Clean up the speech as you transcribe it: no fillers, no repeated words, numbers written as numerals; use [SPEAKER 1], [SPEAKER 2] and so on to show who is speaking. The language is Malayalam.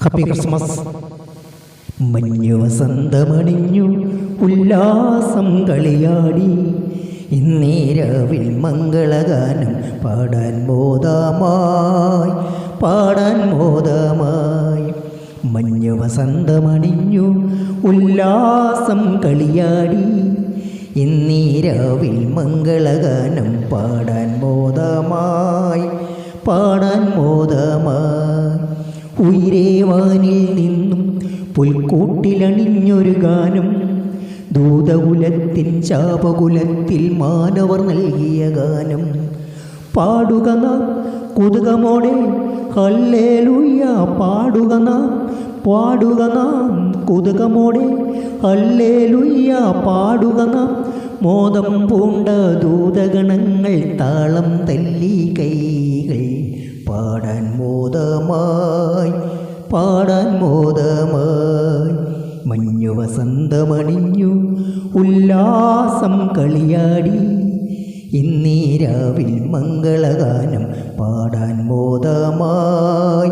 [SPEAKER 1] Happy Christmas. മഞ്ഞു വസന്തമണിഞ്ഞു ഉല്ലാസം കളിയാടി, ഇന്നീരാവിൽ മംഗളഗാനം പാടാൻ മോദമായി. മഞ്ഞു വസന്തമണിഞ്ഞു ഉല്ലാസം കളിയാടി, ഇന്നീരാവിൽ മംഗളഗാനം പാടാൻ മോദമായി. ഉയരേവാനിൽ നിന്നും പുൽക്കൂട്ടിലണിഞ്ഞൊരു ഗാനം, ദൂതകുലത്തിൻ ശാപകുലത്തിൽ മാനവർ നൽകിയ ഗാനം. പാടുക നാം കുതുകമോടെ ഹല്ലേലൂയ, പാടുക നാം കുതുകമോടെ ഹല്ലേലൂയ, പാടുക നാം. മോദം പൂണ്ട ദൂതഗണങ്ങൾ താളം തല്ലി കൈകൾ പാടാൻ മോദമായി. മഞ്ഞു വസന്തമണിഞ്ഞു ഉല്ലാസം കളിയാടി, ഇന്നീരാവിൽ മംഗളഗാനം പാടാൻ മോദമായി.